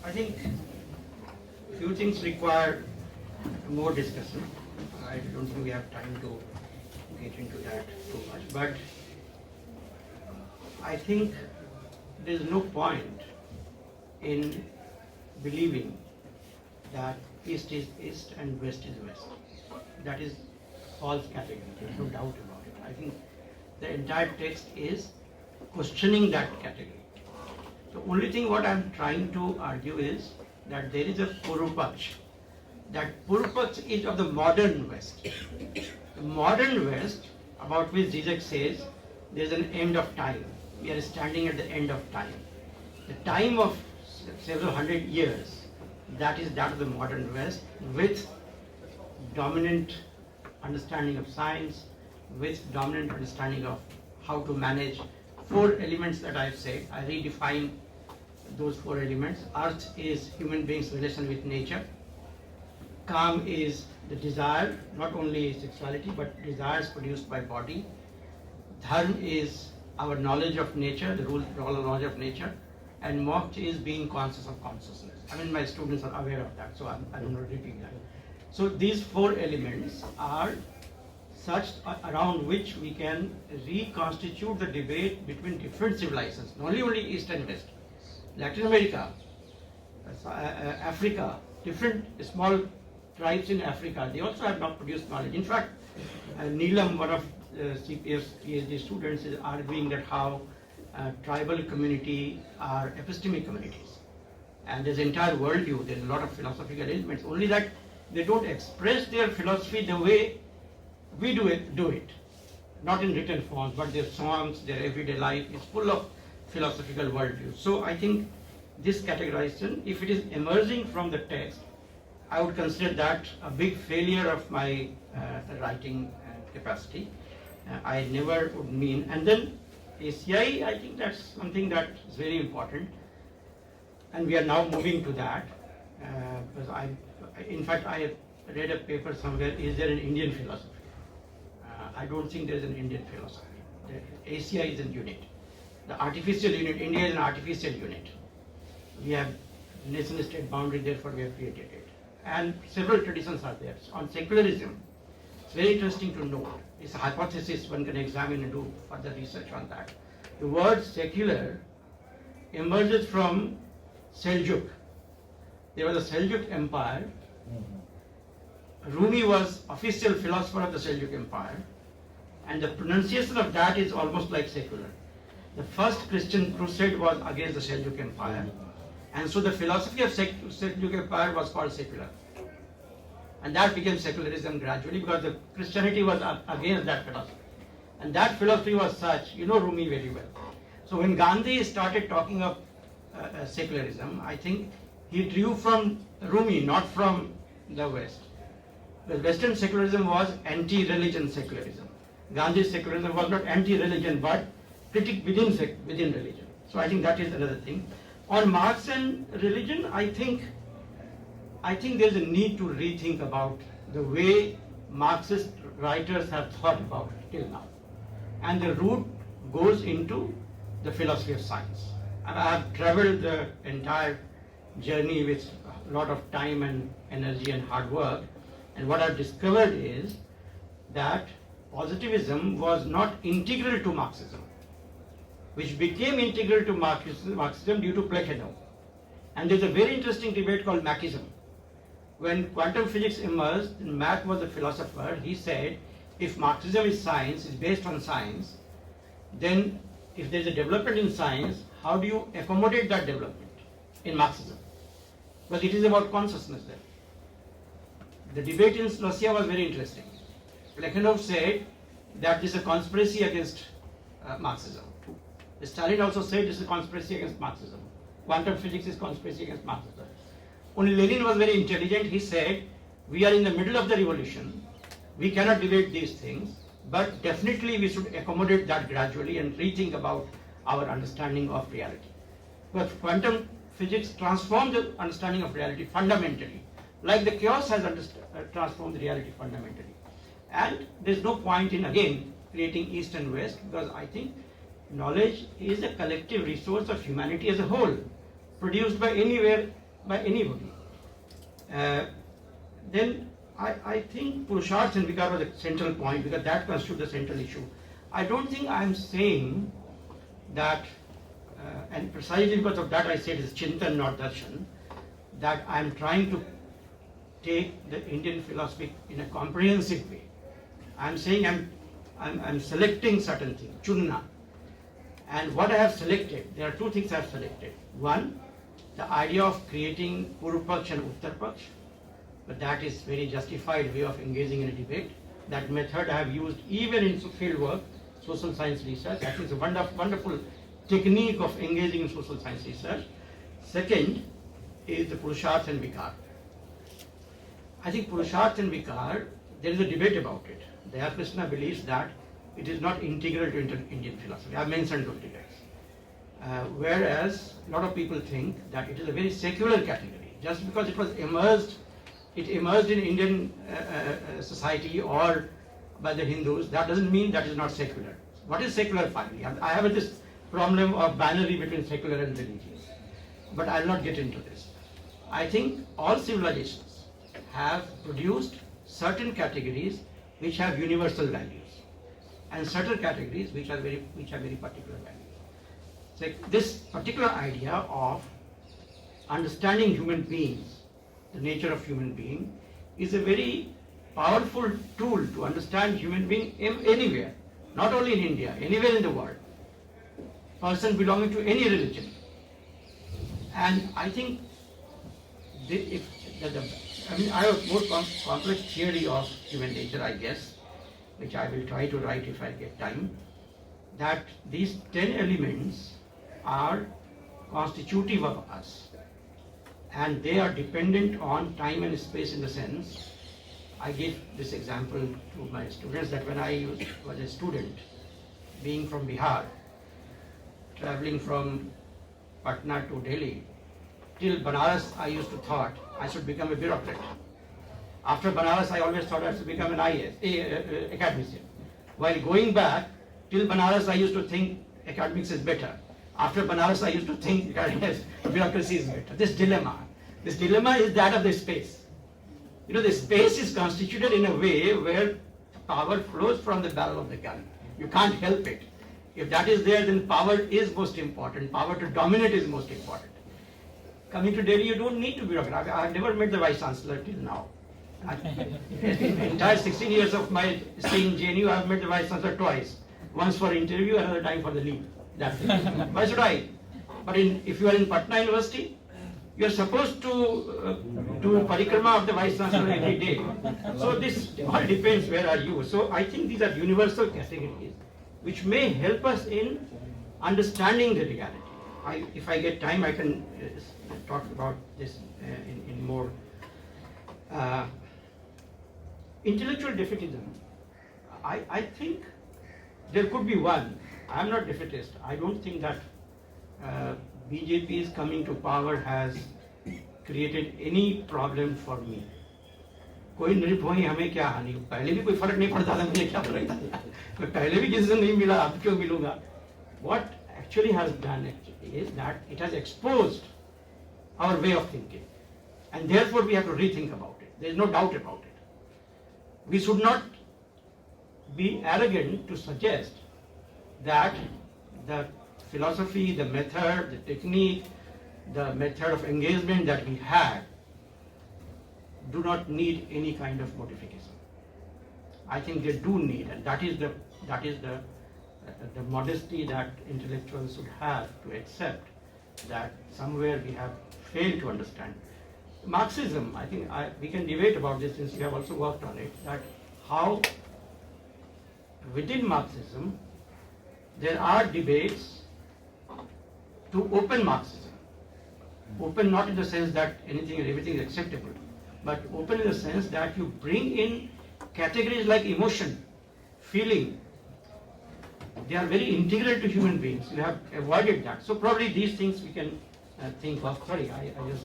I think few things require more discussion. I don't think we have time to get into that too much, but I think there is no point in believing that East is East and West is West. That is false category, there is no doubt about it. I think the entire text is questioning that category. The only thing what I am trying to argue is that there is a Purupaksh. That Purupaksh is of the modern West. The modern West, about which Zizek says, there is an end of time. We are standing at the end of time. The time of several hundred years, that is that of the modern West, with dominant understanding of science, with dominant understanding of how to manage four elements that I have said. I redefine those four elements. Earth is human beings' relation with nature. Calm is the desire, not only sexuality, but desires produced by body. Dharma is our knowledge of nature, the rule knowledge of nature. And moksha is being conscious of consciousness. I mean, my students are aware of that, so I'm not repeating that. So these four elements are such around which we can reconstitute the debate between different civilizations, not only East and West. Latin America, Africa, different small tribes in Africa, they also have not produced knowledge. In fact, Neelam, one of CPF's PhD students, is arguing that how tribal community are epistemic communities. And there's entire worldview, there's a lot of philosophical elements, only that they don't express their philosophy the way we do it. Not in written forms, but their songs, their everyday life is full of philosophical worldview. So I think this categorization, if it is emerging from the text, I would consider that a big failure of my writing capacity. I never would mean. And then ACI, I think that's something that is very important. And we are now moving to that. Because in fact, I read a paper somewhere, is there an Indian philosophy? I don't think there is an Indian philosophy. ACI is a unit. The artificial unit, India is an artificial unit. We have nation-state boundary, therefore we have created it. And several traditions are there. So on secularism, it's very interesting to note. It's a hypothesis one can examine and do further research on that. The word secular emerges from Seljuk. There was a Seljuk Empire. Rumi was official philosopher of the Seljuk Empire. And the pronunciation of that is almost like secular. The first Christian crusade was against the Seljuk Empire. And so the philosophy of Seljuk Empire was called secular. And that became secularism gradually because the Christianity was against that philosophy. And that philosophy was such, you know Rumi very well. So when Gandhi started talking of secularism, I think he drew from Rumi, not from the West. The Western secularism was anti-religion secularism. Gandhi's secularism was not anti-religion but critique within religion. So I think that is another thing. On Marx and religion, I think there is a need to rethink about the way Marxist writers have thought about it till now. And the root goes into the philosophy of science. And I have traveled the entire journey with a lot of time and energy and hard work. And what I've discovered is that positivism was not integral to Marxism, which became integral to Marxism due to Plekhanov. And there's a very interesting debate called Machism. When quantum physics emerged, and Mach was a philosopher, he said, if Marxism is science, is based on science, then if there's a development in science, how do you accommodate that development in Marxism? Because it is about consciousness there. The debate in Russia was very interesting. Plekhanov said that this is a conspiracy against Marxism. Stalin also said this is a conspiracy against Marxism. Quantum physics is conspiracy against Marxism. Only Lenin was very intelligent. He said, we are in the middle of the revolution. We cannot debate these things, but definitely we should accommodate that gradually and rethink about our understanding of reality. But quantum physics transformed the understanding of reality fundamentally, like the chaos has transformed the reality fundamentally. And there's no point in, again, creating East and West, because I think knowledge is a collective resource of humanity as a whole, produced by anywhere by anybody. Then I think Purusharth and Vikar was a central point because that constitutes the central issue. I don't think I'm saying that, and precisely because of that I said it's Chintan, not Darshan, that I'm trying to take the Indian philosophy in a comprehensive way. I'm saying I'm selecting certain things, chunna. And what I have selected, there are two things I have selected. One, the idea of creating Purupaksh and Uttarpaksh, but that is very justified way of engaging in a debate. That method I have used even in field work, social science research. I think it's a wonderful technique of engaging in social science research. Second is the Purusharth and Vikar. I think Purusharth and Vikar, there is a debate about it. Daya Krishna believes that it is not integral to Indian philosophy. I have mentioned those debates. Whereas a lot of people think that it is a very secular category. Just because it was emerged in Indian society or by the Hindus, that doesn't mean that is not secular. What is secular finally? I have this problem of binary between secular and religious. But I will not get into this. I think all civilizations have produced certain categories which have universal values and certain categories which have very particular values. So this particular idea of understanding human beings, the nature of human being, is a very powerful tool to understand human being anywhere, not only in India, anywhere in the world, person belonging to any religion. And I think I have a more complex theory of human nature, I guess, which I will try to write if I get time, that these 10 elements are constitutive of us and they are dependent on time and space in the sense, I gave this example to my students that when I was a student, being from Bihar, traveling from Patna to Delhi, till Banaras I used to thought I should become a bureaucrat. After Banaras I always thought I should become an academician. While going back, till Banaras I used to think academics is better. After Banaras I used to think bureaucracy is better. This dilemma is that of the space. You know, the space is constituted in a way where power flows from the barrel of the gun. You can't help it. If that is there, then power is most important. Power to dominate is most important. Coming to Delhi, you don't need to be bureaucrat. I have never met the vice chancellor till now. The entire 16 years of my stay in JNU, I have met the vice chancellor twice. Once for interview, another time for the leave. That's it. Why should I? But if you are in Patna University, you are supposed to do parikrama of the vice chancellor every day. So this all depends where are you. So I think these are universal categories which may help us in understanding the reality. If I get time, I can talk about this in more. Intellectual defeatism, I think there could be one. I am not defeatist. I don't think that BJP's coming to power has created any problem for me. कोई नृप होई हमें क्या हानि, पहले भी कोई फर्क नहीं पड़ता था, मुझे क्या फर्क था, मैं पहले भी किसी से नहीं मिला, अब क्यों मिलूंगा. What actually has done is that it has exposed our way of thinking, and therefore we have to rethink about it. There is no doubt about it. We should not be arrogant to suggest that the philosophy, the method, the technique, the method of engagement that we had do not need any kind of modification. I think they do need, and that is the modesty that intellectuals should have to accept that somewhere we have failed to understand. Marxism, I think we can debate about this since we have also worked on it, that how within Marxism there are debates to open Marxism. Open not in the sense that anything and everything is acceptable, but open in the sense that you bring in categories like emotion, feeling. They are very integral to human beings. You have avoided that. So probably these things we can think of. Sorry, I just